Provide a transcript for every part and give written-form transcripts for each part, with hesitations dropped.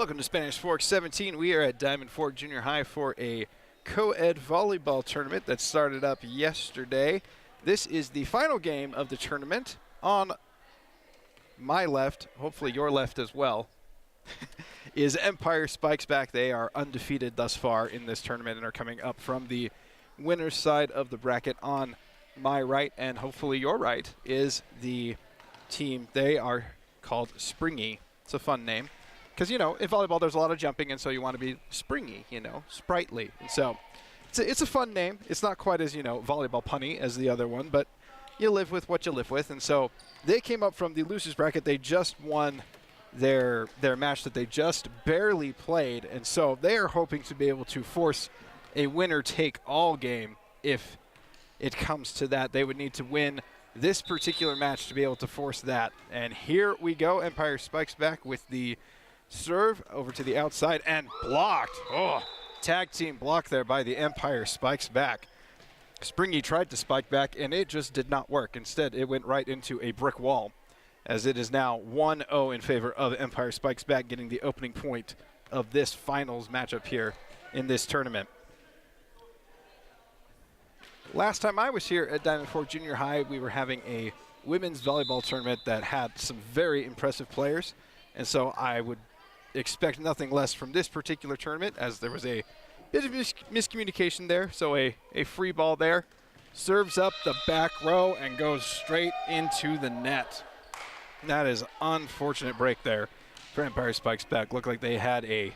Welcome to Spanish Fork 17. We are at Diamond Fork Junior High for a co-ed volleyball tournament that started up yesterday. This is the final game of the tournament. On my left, hopefully your left as well, is Empire Spikes back. They are undefeated thus far in this tournament and are coming up from the winner's side of the bracket. On my right, and hopefully your right, is the team. They are called Springy. It's a fun name. Because, you know, in volleyball there's a lot of jumping, and so you want to be springy, you know, sprightly. And so it's a fun name. It's not quite as, you know, volleyball punny as the other one, but you live with what you live with. And so they came up from the losers bracket. They just won their match that they just barely played, and so they are hoping to be able to force a winner-take-all game. If it comes to that, they would need to win this particular match to be able to force that. And here we go. Empire Spikes back with the serve over to the outside and blocked. Oh, tag team block there by the Empire Spikes back. Springy tried to spike back, and it just did not work. Instead, it went right into a brick wall, as it is now 1-0 in favor of Empire Spikes back, getting the opening point of this finals matchup here in this tournament. Last time I was here at Diamond Fork Junior High, we were having a women's volleyball tournament that had some very impressive players, and so I would expect nothing less from this particular tournament, as there was a bit of miscommunication there. So a free ball there, serves up the back row and goes straight into the net. That is unfortunate break there for Empire Spikes back. Looked like they had a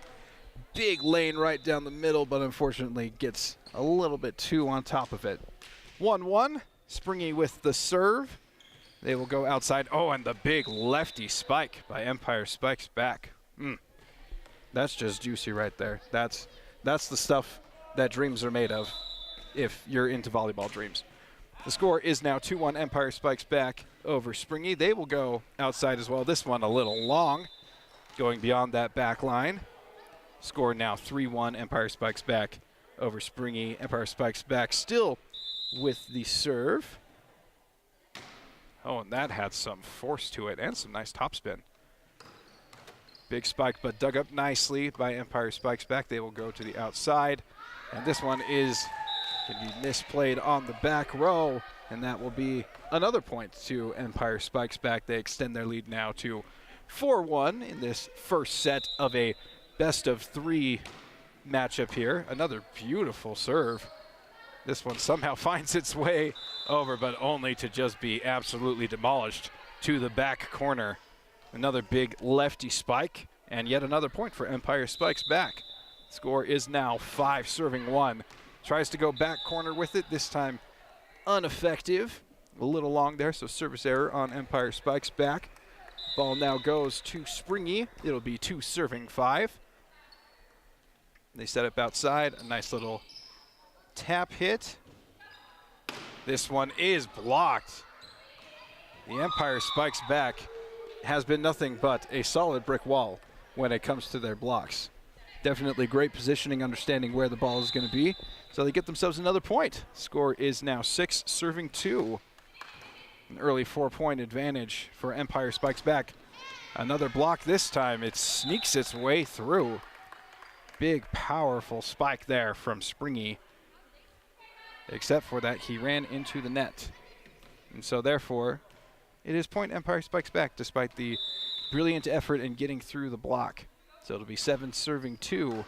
big lane right down the middle, but unfortunately gets a little bit too on top of it. 1-1, Springy with the serve. They will go outside. Oh, and the big lefty spike by Empire Spikes back. That's just juicy right there. That's the stuff that dreams are made of, if you're into volleyball dreams. The score is now 2-1, Empire Spikes back over Springy. They will go outside as well. This one a little long, going beyond that back line. Score now 3-1, Empire Spikes back over Springy. Empire Spikes back still with the serve. Oh, and that had some force to it and some nice topspin. Big spike, but dug up nicely by Empire Spikes back. They will go to the outside, and this one is going to be misplayed on the back row, and that will be another point to Empire Spikes back. They extend their lead now to 4-1 in this first set of a best-of-3 matchup here. Another beautiful serve. This one somehow finds its way over, but only to just be absolutely demolished to the back corner. Another big lefty spike, and yet another point for Empire Spikes back. Score is now 5 serving 1. Tries to go back corner with it, this time ineffective. A little long there, so service error on Empire Spikes back. Ball now goes to Springy. It'll be 2 serving 5. They set up outside, a nice little tap hit. This one is blocked. The Empire Spikes back has been nothing but a solid brick wall when it comes to their blocks. Definitely great positioning, understanding where the ball is going to be. So they get themselves another point. Score is now 6 serving 2. An early 4-point advantage for Empire Spikes back. Another block this time. It sneaks its way through. Big, powerful spike there from Springy. Except for that, he ran into the net. And so therefore, it is point Empire Spikes back, despite the brilliant effort in getting through the block. So it'll be 7 serving 2.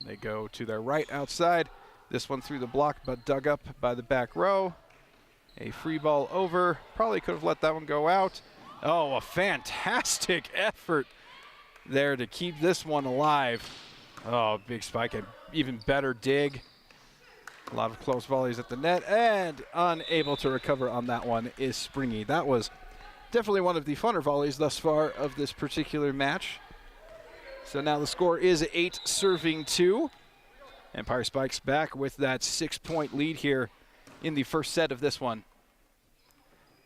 They go to their right outside. This one through the block, but dug up by the back row. A free ball over. Probably could have let that one go out. Oh, a fantastic effort there to keep this one alive. Oh, big spike, an even better dig. A lot of close volleys at the net, and unable to recover on that one is Springy. That was definitely one of the funner volleys thus far of this particular match. So now the score is 8 serving 2. Empire Spikes back with that 6-point lead here in the first set of this one.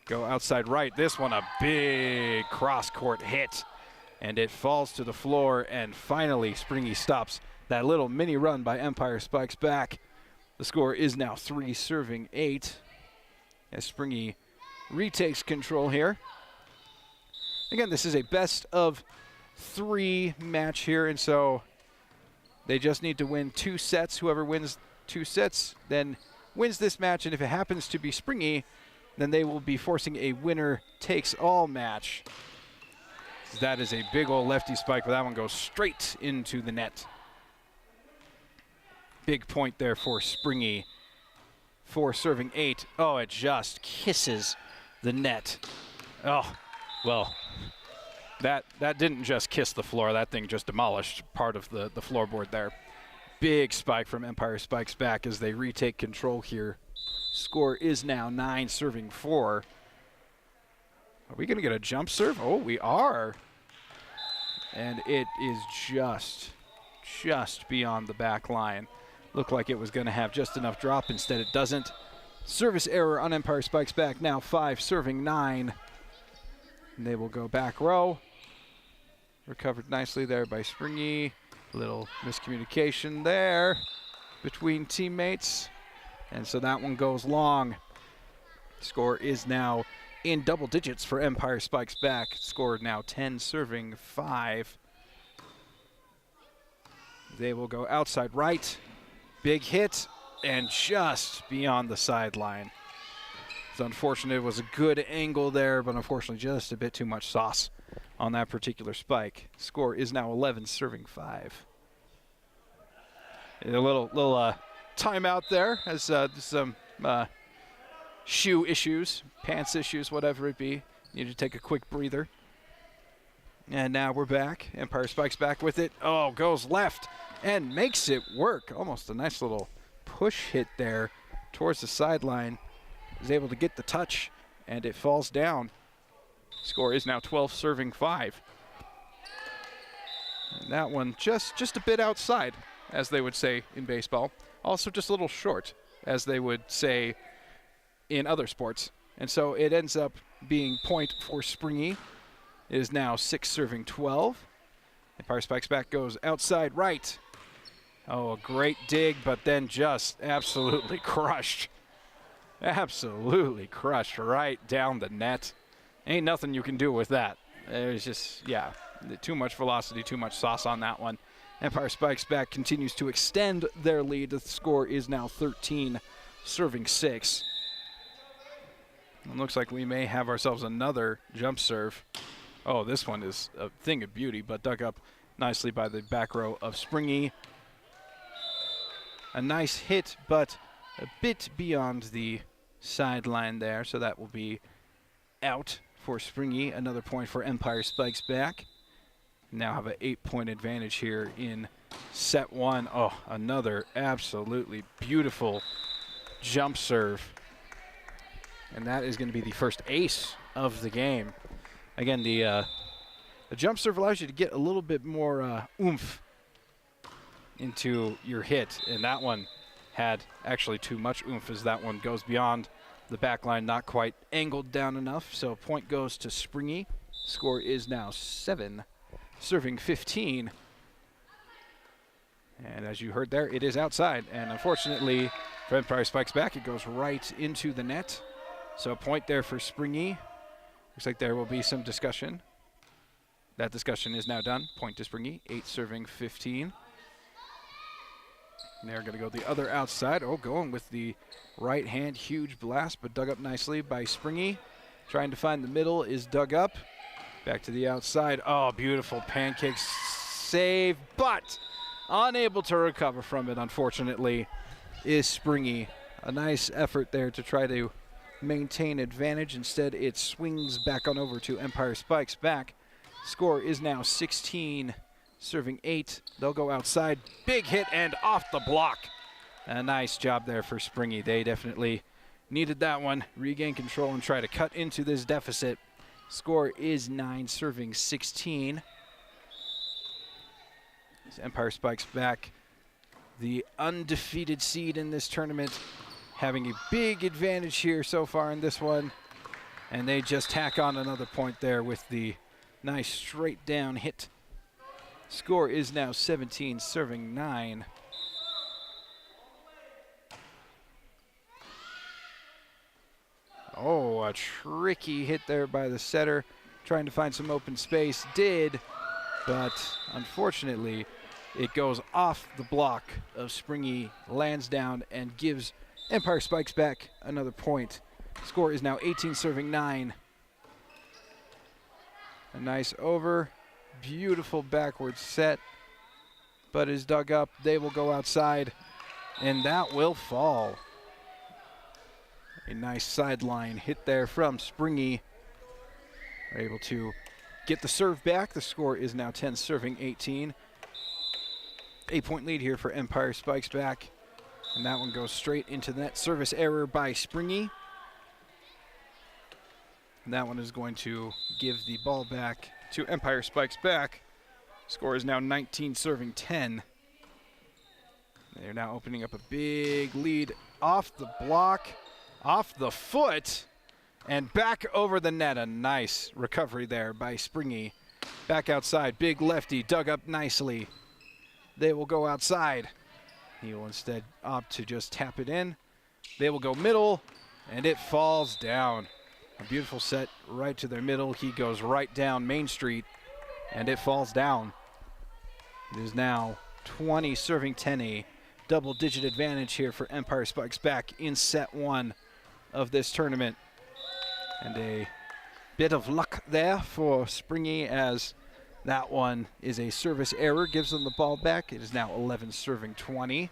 Go outside right. This one a big cross-court hit, and it falls to the floor, and finally Springy stops that little mini run by Empire Spikes back. The score is now 3 serving 8 as Springy retakes control here. Again, this is a best of 3 match here, and so they just need to win 2 sets. Whoever wins 2 sets then wins this match, and if it happens to be Springy, then they will be forcing a winner-takes-all match. That is a big old lefty spike, but that one goes straight into the net. Big point there for Springy. 4 serving 8. Oh, it just kisses the net. Oh, well, that didn't just kiss the floor. That thing just demolished part of the floorboard there. Big spike from Empire Spikes back as they retake control here. Score is now 9 serving 4. Are we going to get a jump serve? Oh, we are. And it is just beyond the back line. Looked like it was going to have just enough drop. Instead, it doesn't. Service error on Empire Spikes back. Now 5 serving 9. And they will go back row. Recovered nicely there by Springy. Little miscommunication there between teammates. And so that one goes long. Score is now in double digits for Empire Spikes back. Score now 10 serving 5. They will go outside right. Big hit and just beyond the sideline. It's unfortunate. It was a good angle there, but unfortunately just a bit too much sauce on that particular spike. Score is now 11 serving 5. A little timeout there as some shoe issues, pants issues, whatever it be. Need to take a quick breather. And now we're back. Empire Spikes back with it. Oh, goes left and makes it work. Almost a nice little push hit there towards the sideline. Is able to get the touch, and it falls down. Score is now 12 serving 5. And that one just a bit outside, as they would say in baseball. Also just a little short, as they would say in other sports. And so it ends up being point for Springy. It is now 6 serving 12. Empire Spikes back goes outside right. Oh, a great dig, but then just absolutely crushed. Absolutely crushed right down the net. Ain't nothing you can do with that. There's just, yeah, too much velocity, too much sauce on that one. Empire Spikes back continues to extend their lead. The score is now 13 serving 6. It looks like we may have ourselves another jump serve. Oh, this one is a thing of beauty, but dug up nicely by the back row of Springy. A nice hit, but a bit beyond the sideline there, so that will be out for Springy. Another point for Empire Spikes back. Now have an 8-point advantage here in set 1. Oh, another absolutely beautiful jump serve. And that is going to be the first ace of the game. Again, the jump serve allows you to get a little bit more oomph into your hit, and that one had actually too much oomph as that one goes beyond the back line, not quite angled down enough. So point goes to Springy. Score is now 7 serving 15. And as you heard there, it is outside, and unfortunately for Empire Spikes back, it goes right into the net. So a point there for Springy. Looks like there will be some discussion. That discussion is now done. Point to Springy, 8 serving 15. And they're going to go the other outside. Oh, going with the right hand. Huge blast, but dug up nicely by Springy. Trying to find the middle is dug up. Back to the outside. Oh, beautiful pancake save, but unable to recover from it, unfortunately, is Springy. A nice effort there to try to maintain advantage. Instead, it swings back on over to Empire Spikes back. Score is now 16 serving 8. They'll go outside. Big hit and off the block. A nice job there for Springy. They definitely needed that one. Regain control and try to cut into this deficit. Score is 9 serving 16. As Empire Spikes back, the undefeated seed in this tournament, having a big advantage here so far in this one. And they just tack on another point there with the nice straight down hit. Score is now 17 serving 9. Oh, a tricky hit there by the setter. Trying to find some open space. Did. but unfortunately it goes off the block of Springy, lands down, and gives Empire Spikes back another point. Score is now 18 serving 9. A nice over, beautiful backward set, but is dug up. They will go outside, and that will fall. A nice sideline hit there from Springy. They're able to get the serve back. The score is now 10 serving 18. 8-point lead here for Empire Spikes back. And that one goes straight into the net. Service error by Springy. And that one is going to give the ball back to Empire Spikes back. Score is now 19 serving 10. They're now opening up a big lead off the block, off the foot, and back over the net. A nice recovery there by Springy. Back outside, big lefty, dug up nicely. They will go outside. He will instead opt to just tap it in. They will go middle, and it falls down. A beautiful set right to their middle. He goes right down Main Street, and it falls down. It is now 20 serving 10, a double-digit advantage here for Empire Spikes back in set 1 of this tournament. And a bit of luck there for Springy, as that one is a service error, gives them the ball back. It is now 11 serving 20.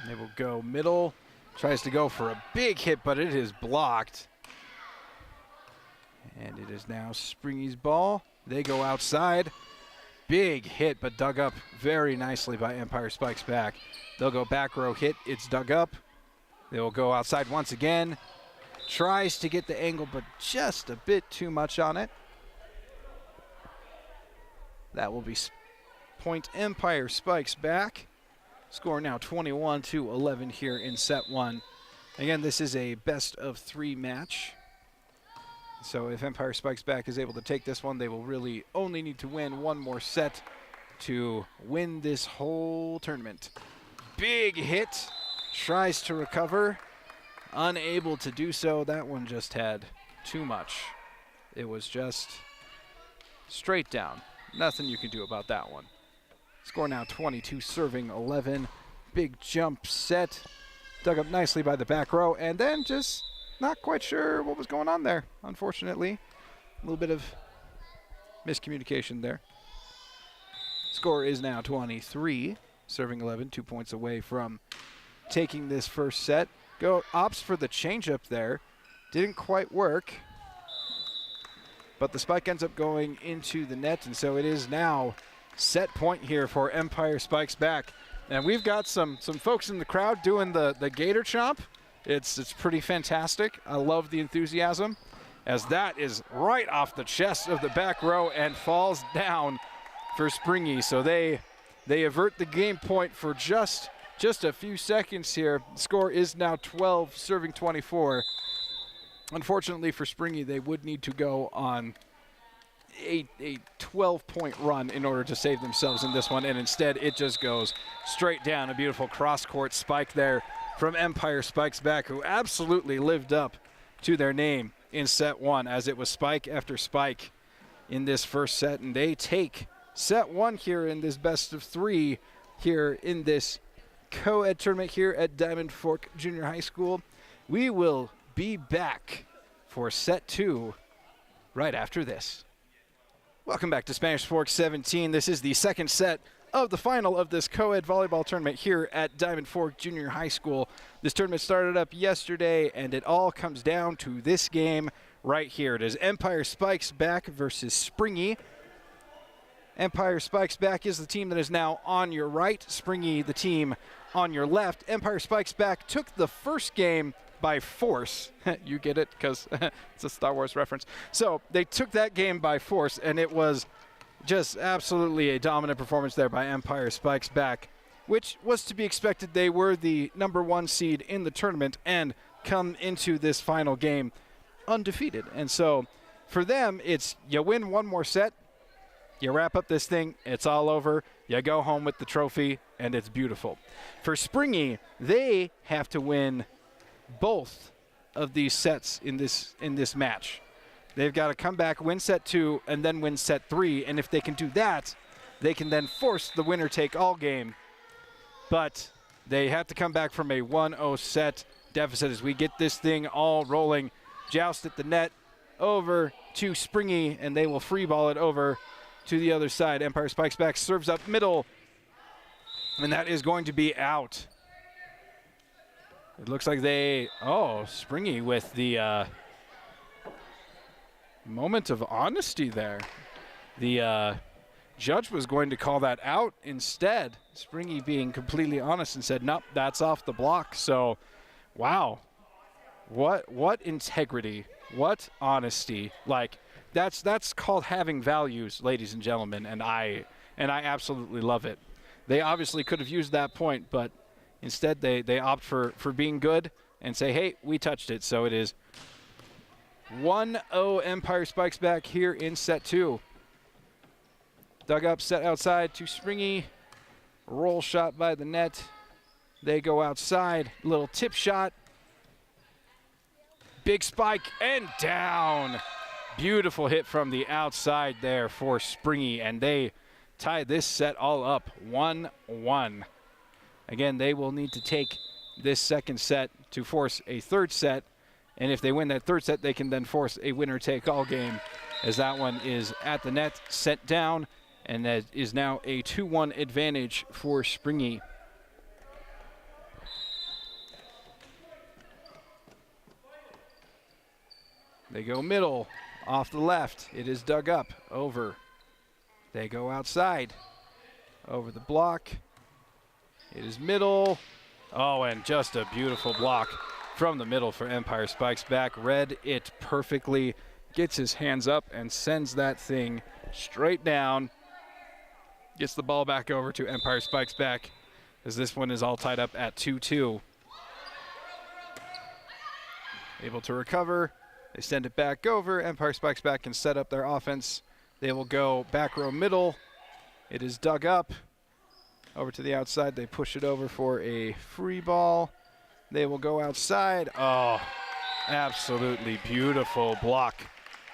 And they will go middle, tries to go for a big hit, but it is blocked. And it is now Springy's ball. They go outside. Big hit, but dug up very nicely by Empire Spikes back. They'll go back row hit. It's dug up. They will go outside once again. Tries to get the angle, but just a bit too much on it. That will be point Empire Spikes back. Score now 21-11 here in set 1. Again, this is a best of 3 match. So if Empire Spikes back is able to take this one, they will really only need to win one more set to win this whole tournament. Big hit. Tries to recover. Unable to do so. That one just had too much. It was just straight down. Nothing you can do about that one. Score now 22 serving 11. Big jump set. Dug up nicely by the back row, and then just not quite sure what was going on there, unfortunately. A little bit of miscommunication there. Score is now 23 serving 11, 2 points away from taking this first set. Opts for the changeup there. Didn't quite work. But the spike ends up going into the net, and so it is now set point here for Empire Spikes back. And we've got some folks in the crowd doing the gator chomp. It's pretty fantastic. I love the enthusiasm, as that is right off the chest of the back row and falls down for Springy. So they avert the game point for just a few seconds here. The score is now 12 serving 24. Unfortunately for Springy, they would need to go on a 12-point run in order to save themselves in this one, and instead it just goes straight down. A beautiful cross-court spike there from Empire Spikes back, who absolutely lived up to their name in set 1, as it was spike after spike in this first set, and they take set 1 here in this best of 3 here in this co-ed tournament here at Diamond Fork Junior High School. We will be back for set 2 right after this. Welcome back to Spanish Fork 17. This is the second set of the final of this co-ed volleyball tournament here at Diamond Fork Junior High School. This tournament started up yesterday, and it all comes down to this game right here. It is Empire Spikes back versus Springy. Empire Spikes back is the team that is now on your right. Springy, the team on your left. Empire Spikes back took the first game by force. You get it, because it's a Star Wars reference. So they took that game by force, and it was just absolutely a dominant performance there by Empire Spikes back, which was to be expected. They were the #1 seed in the tournament and come into this final game undefeated. And so for them, it's you win one more set, you wrap up this thing, it's all over, you go home with the trophy, and it's beautiful. For Springy, they have to win both of these sets in this match They've got to come back, win set 2, and then win set 3. And if they can do that, they can then force the winner-take-all game. But they have to come back from a 1-0 set deficit as we get this thing all rolling. Joust at the net, over to Springy, and they will free ball it over to the other side. Empire spikes back, serves up middle, and that is going to be out. It looks like Springy with the moment of honesty there. The judge was going to call that out instead. Springy being completely honest and said, nope, that's off the block. So, wow. What integrity, what honesty. Like, that's called having values, ladies and gentlemen, and I absolutely love it. They obviously could have used that point, but instead they opt for being good and say, hey, we touched it. So it is 1-0 Empire Spikes back here in set 2. Dug up, set outside to Springy. Roll shot by the net. They go outside. Little tip shot. Big spike and down. Beautiful hit from the outside there for Springy, and they tie this set all up 1-1. Again, they will need to take this second set to force a third set, and if they win that third set, they can then force a winner-take-all game, as that one is at the net, set down, and that is now a 2-1 advantage for Springy. They go middle, off the left. It is dug up, over. They go outside, over the block. It is middle. Oh, and just a beautiful block from the middle for Empire Spikes back. Read it perfectly, gets his hands up and sends that thing straight down. Gets the ball back over to Empire Spikes back, as this one is all tied up at 2-2. Able to recover. They send it back over. Empire Spikes back can set up their offense. They will go back row middle. It is dug up. Over to the outside. They push it over for a free ball. They will go outside. Oh, absolutely beautiful block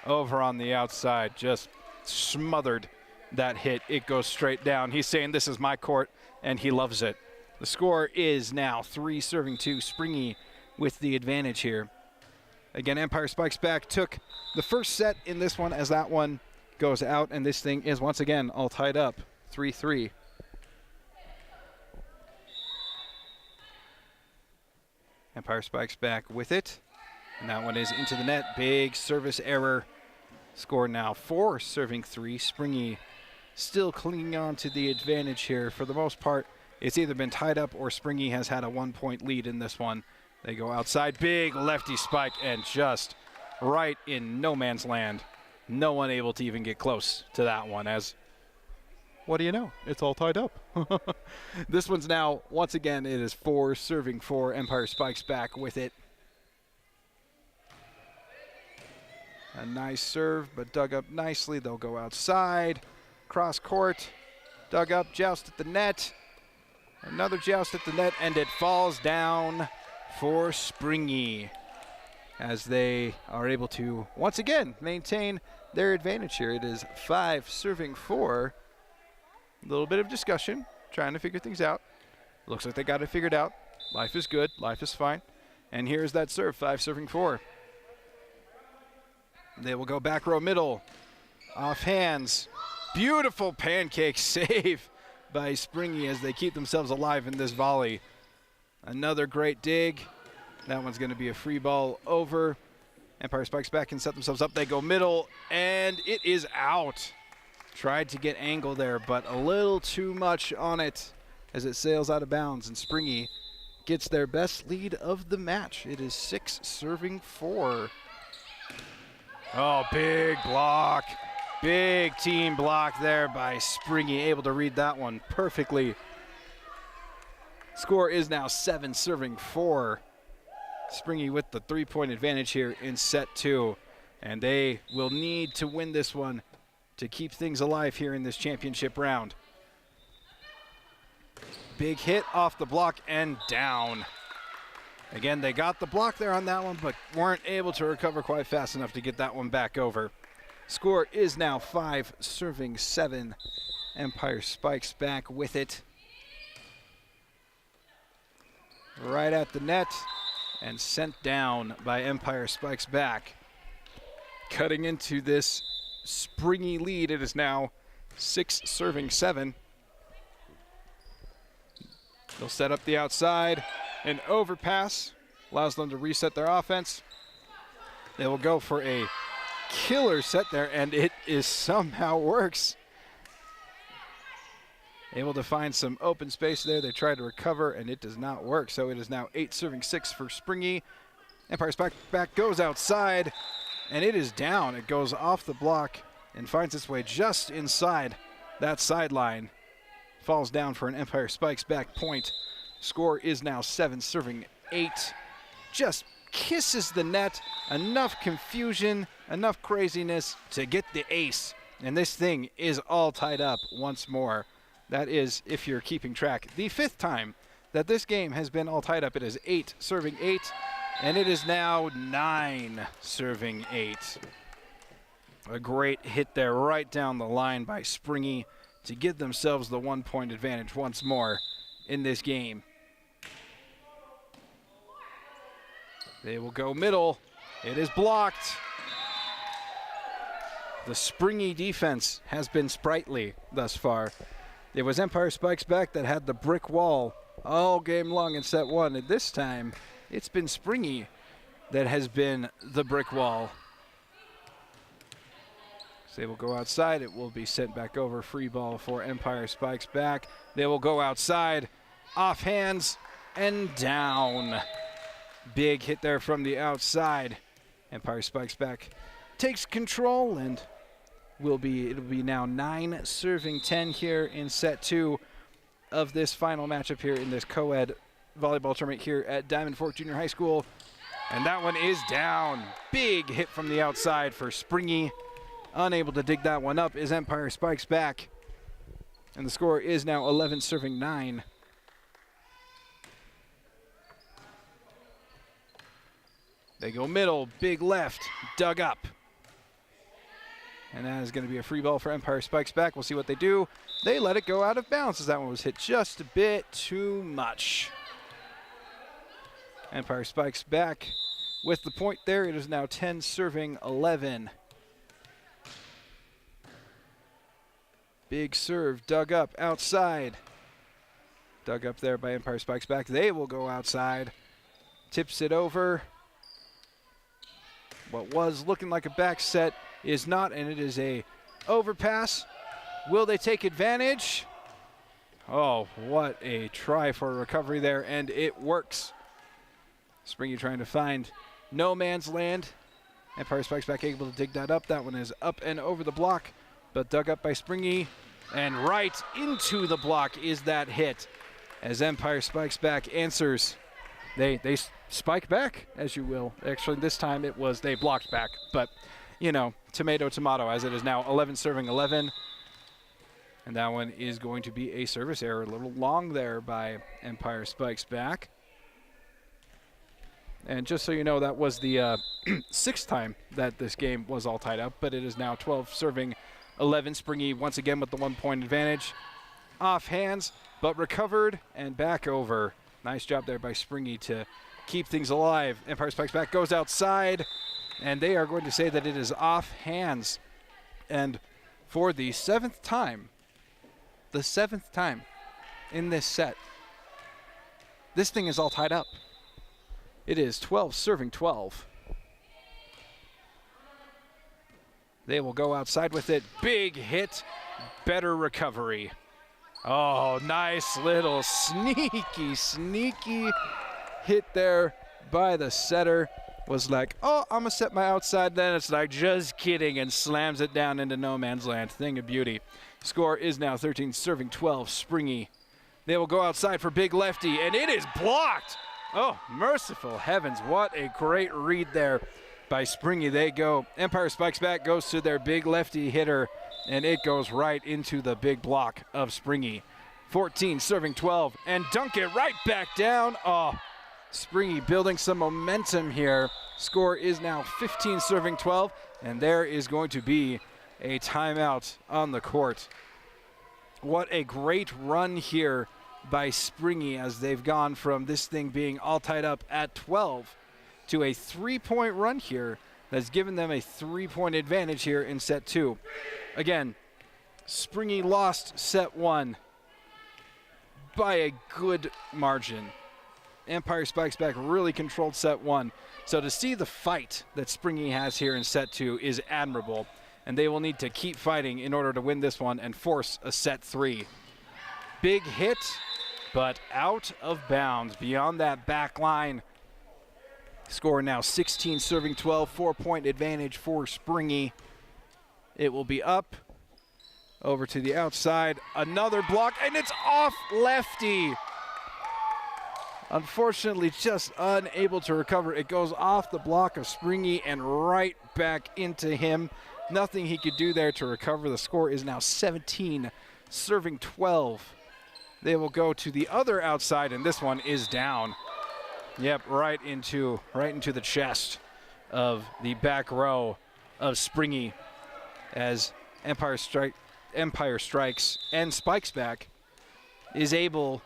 over on the outside. Just smothered that hit. It goes straight down. He's saying, this is my court, and he loves it. The score is now 3-2. Springy with the advantage here. Again, Empire Spikes back took the first set in this one as that one goes out, and this thing is once again all tied up, 3-3. Empire Spikes back with it, and that one is into the net. Big service error. Score now 4-3. Springy still clinging on to the advantage here. For the most part, it's either been tied up or Springy has had a 1-point lead in this one. They go outside, big lefty spike, and just right in no man's land. No one able to even get close to that one, as, what do you know? It's all tied up. This one's now, once again, it is 4-4. Empire Spikes back with it. A nice serve, but dug up nicely. They'll go outside, cross court, dug up, joust at the net. Another joust at the net, and it falls down for Springy, as they are able to once again maintain their advantage here. It is 5-4. A little bit of discussion, trying to figure things out. Looks like they got it figured out. Life is good, life is fine. And here's that serve, 5-4. They will go back row middle, off hands. Beautiful pancake save by Springy as they keep themselves alive in this volley. Another great dig. That one's going to be a free ball over. Empire Spikes back and set themselves up. They go middle, and it is out. Tried to get angle there, but a little too much on it as it sails out of bounds, and Springy gets their best lead of the match. It is 6-4. Oh, big block. Big team block there by Springy, able to read that one perfectly. Score is now 7-4. Springy with the 3-point advantage here in set 2. And they will need to win this one to keep things alive here in this championship round. Big hit off the block and down. Again, they got the block there on that one, but weren't able to recover quite fast enough to get that one back over. Score is now 5, serving 7. Empire Spikes back with it. Right at the net and sent down by Empire Spikes back. Cutting into this Springy lead, it is now 6, serving 7. They'll set up the outside. An overpass allows them to reset their offense. They will go for a killer set there, and it is somehow works. Able to find some open space there. They try to recover, and it does not work. So it is now 8, serving 6 for Springy. Empire Spike back goes outside, and it is down. It goes off the block and finds its way just inside that sideline. Falls down for an Empire Spikes back point. Score is now 7, serving 8. Just kisses the net. Enough confusion, enough craziness to get the ace. And this thing is all tied up once more. That is, if you're keeping track, the 5th time that this game has been all tied up. It is 8, serving 8. And it is now 9, serving 8. A great hit there right down the line by Springy to give themselves the 1-point advantage once more in this game. They will go middle. It is blocked. The Springy defense has been sprightly thus far. It was Empire Spikes back that had the brick wall all game long in set 1, and this time it's been Springy that has been the brick wall. So they will go outside. It will be sent back over. Free ball for Empire Spikes back. They will go outside, off hands, and down. Big hit there from the outside. Empire Spikes back takes control, and it'll be now 9, serving 10 here in set 2 of this final matchup here in this co-ed volleyball tournament here at Diamond Fork Junior High School. And that one is down. Big hit from the outside for Springy. Unable to dig that one up is Empire Spikes back. And the score is now 11, serving 9. They go middle, big left, dug up. And that is going to be a free ball for Empire Spikes back. We'll see what they do. They let it go out of bounds as that one was hit just a bit too much. Empire Spikes back with the point there. It is now 10, serving 11. Big serve, dug up outside. Dug up there by Empire Spikes back. They will go outside. Tips it over. What was looking like a back set is not, and it is a overpass. Will they take advantage? Oh, what a try for a recovery there, and it works. Springy trying to find no man's land. Empire Spikes back able to dig that up. That one is up and over the block, but dug up by Springy. And right into the block is that hit as Empire Spikes back answers. They spike back, as you will. Actually, this time it was they blocked back. But, you know, tomato, tomato, as it is now 11, serving 11. And that one is going to be a service error. A little long there by Empire Spikes back. And just so you know, that was the 6th time that this game was all tied up. But it is now 12, serving 11. Springy once again with the 1-point advantage. Off hands, but recovered and back over. Nice job there by Springy to keep things alive. Empire Spikes back goes outside, and they are going to say that it is off hands. And for the 7th time in this set, this thing is all tied up. It is 12, serving 12. They will go outside with it. Big hit, better recovery. Oh, nice little sneaky hit there by the setter. Was like, oh, I'm going to set my outside. Then it's like, just kidding, and slams it down into no man's land. Thing of beauty. Score is now 13, serving 12. Springy. They will go outside for big lefty, and it is blocked. Oh, merciful heavens. What a great read there by Springy. They go. Empire Spikes back, goes to their big lefty hitter, and it goes right into the big block of Springy. 14, serving 12, and dunk it right back down. Oh, Springy building some momentum here. Score is now 15 serving 12, and there is going to be a timeout on the court. What a great run here by Springy as they've gone from this thing being all tied up at 12 to a 3-point run here that's given them a 3-point advantage here in set 2. Again, Springy lost set 1 by a good margin. Empire Spikes Back really controlled set 1. So to see the fight that Springy has here in set 2 is admirable. And they will need to keep fighting in order to win this one and force a set 3. Big hit, but out of bounds beyond that back line. Score now 16 serving 12, 4-point advantage for Springy. It will be up, over to the outside, another block, and it's off lefty. Unfortunately, just unable to recover. It goes off the block of Springy and right back into him. Nothing he could do there to recover. The score is now 17, serving 12. They will go to the other outside, and this one is down. Yep, right into the chest of the back row of Springy as Empire Strikes and Spikes Back is able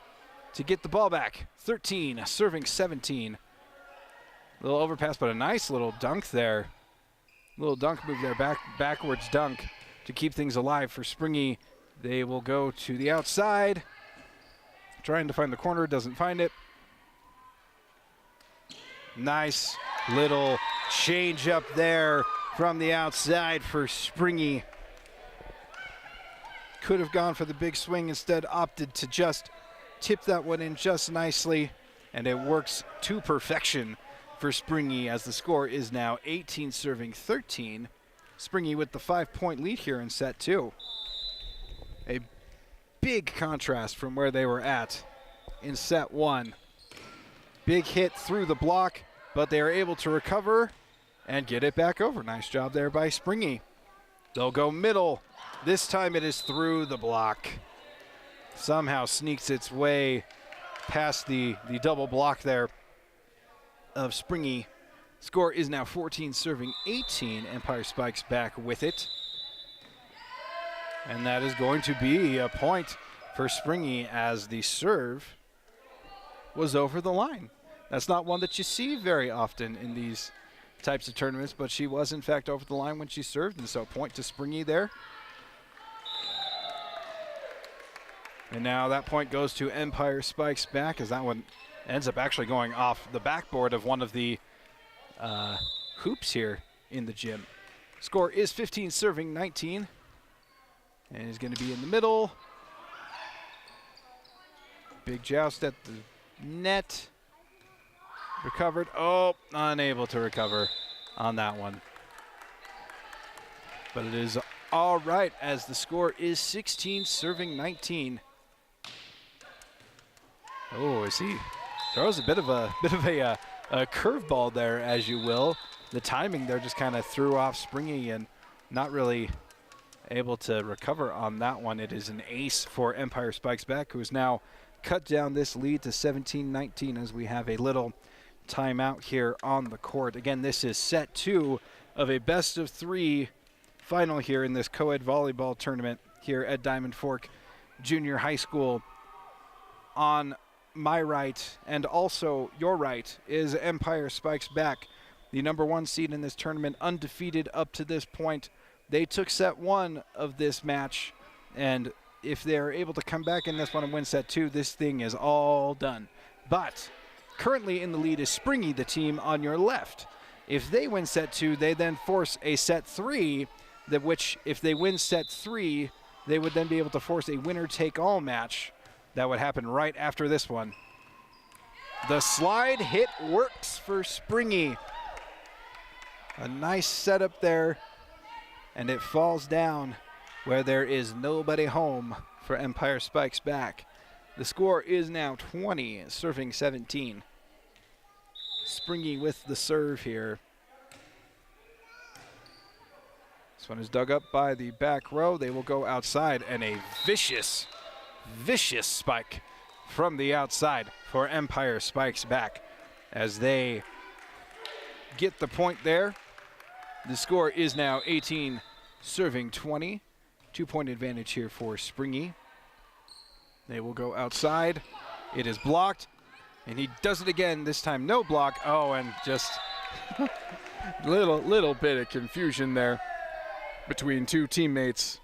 to get the ball back. 13, serving 17. A little overpass, but a nice little dunk there. Little dunk move there, backwards dunk to keep things alive for Springy. They will go to the outside. Trying to find the corner, doesn't find it. Nice little change up there from the outside for Springy. Could have gone for the big swing, instead opted to just tip that one in just nicely, and it works to perfection for Springy as the score is now 18 serving 13. Springy with the 5-point lead here in set 2. A big contrast from where they were at in set 1. Big hit through the block, but they are able to recover and get it back over. Nice job there by Springy. They'll go middle. This time it is through the block. Somehow sneaks its way past the double block there of Springy. Score is now 14 serving 18. Empire Spikes Back with it. And that is going to be a point for Springy as the serve was over the line. That's not one that you see very often in these types of tournaments, but she was in fact over the line when she served, and so point to Springy there. And now that point goes to Empire Spikes Back as that one ends up actually going off the backboard of one of the hoops here in the gym. Score is 15 serving 19. And is going to be in the middle. Big joust at the net. Recovered. Oh, unable to recover on that one. But it is all right as the score is 16 serving 19. Oh, I see. Throws a bit of a curveball there, as you will. The timing there just kind of threw off Springy and not really able to recover on that one. It is an ace for Empire Spikes Back, who has now cut down this lead to 17-19 as we have a little timeout here on the court. Again, this is set 2 of a best-of-3 final here in this co-ed volleyball tournament here at Diamond Fork Junior High School. On my right and also your right is Empire Spikes Back, the #1 seed in this tournament, undefeated up to this point. They took set 1 of this match, and if they're able to come back in this one and win set 2, this thing is all done. But currently in the lead is Springy, the team on your left. If they win set 2, they then force a set 3, which if they win set 3, they would then be able to force a winner-take-all match. That would happen right after this one. The slide hit works for Springy. A nice setup there. And it falls down where there is nobody home for Empire Spikes Back. The score is now 20, serving 17. Springy with the serve here. This one is dug up by the back row. They will go outside, and a vicious spike from the outside for Empire Spikes Back. as they get the point there. The score is now 18 serving 20. 2-point advantage here for Springy. They will go outside. It is blocked, and he does it again. This time no block. Oh, and just little bit of confusion there between two teammates,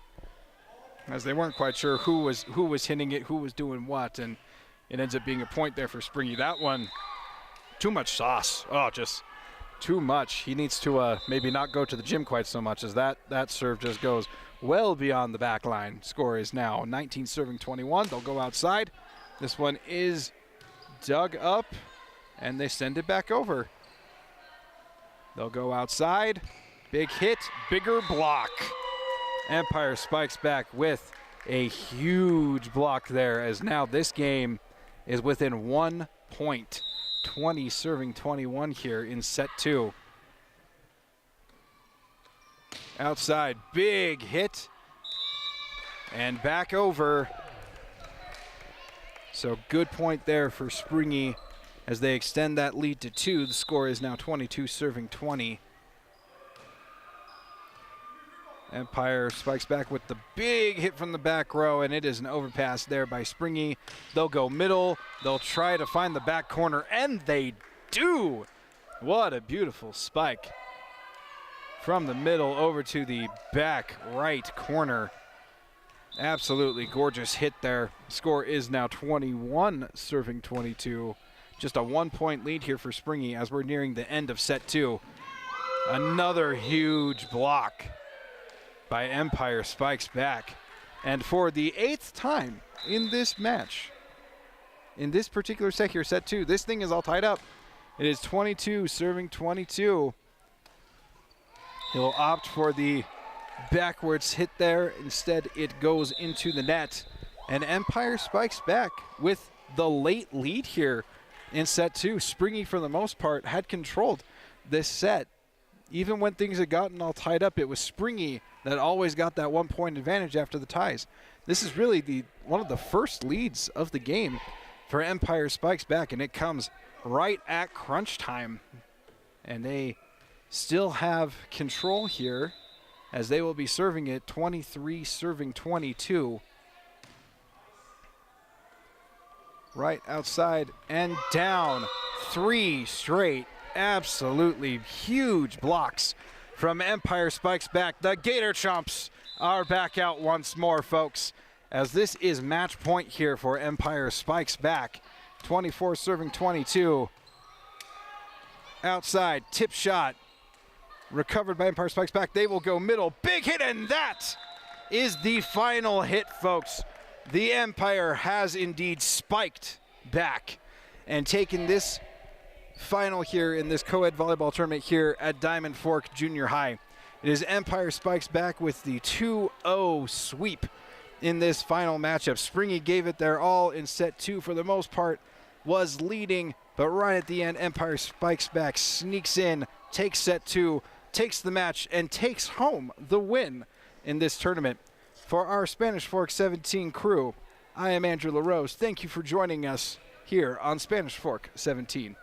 as they weren't quite sure who was hitting it, who was doing what, and it ends up being a point there for Springy. That one, too much sauce. Oh, just too much. He needs to maybe not go to the gym quite so much, as that serve just goes well beyond the back line. Score is now 19 serving 21. They'll go outside. This one is dug up, and they send it back over. They'll go outside. Big hit, bigger block. Empire spikes back with a huge block there, as now this game is within 1 point. 20 serving 21 here in set 2. Outside, big hit, and back over. So good point there for Springy as they extend that lead to 2. The score is now 22 serving 20. Empire spikes back with the big hit from the back row, and it is an overpass there by Springy. They'll go middle. They'll try to find the back corner, and they do. What a beautiful spike from the middle over to the back right corner. Absolutely gorgeous hit there. Score is now 21 serving 22. Just a 1-point lead here for Springy as we're nearing the end of set 2. Another huge block by Empire spikes back. And for the 8th time in this match, in this particular set here, set 2, this thing is all tied up. It is 22 serving 22. He'll opt for the backwards hit there. Instead, it goes into the net. And Empire spikes back with the late lead here in set 2. Springy, for the most part, had controlled this set. Even when things had gotten all tied up, it was Springy that always got that 1-point advantage after the ties. This is really one of the first leads of the game for Empire spikes back, and it comes right at crunch time. And they still have control here as they will be serving it 23 serving 22. Right outside and down. 3 straight absolutely huge blocks from Empire spikes back. The Gator Chomps are back out once more, folks, as this is match point here for Empire spikes back. 24 serving 22. Outside, tip shot. Recovered by Empire spikes back. They will go middle. Big hit, and that is the final hit, folks. The Empire has indeed spiked back and taken this final here in this co-ed volleyball tournament here at Diamond Fork Junior High. It is Empire spikes back with the 2-0 sweep in this final matchup. Springy gave it their all in set 2 for the most part, was leading, but right at the end, Empire spikes back, sneaks in, takes set 2, takes the match, and takes home the win in this tournament. For our Spanish Fork 17 crew, I am Andrew LaRose. Thank you for joining us here on Spanish Fork 17.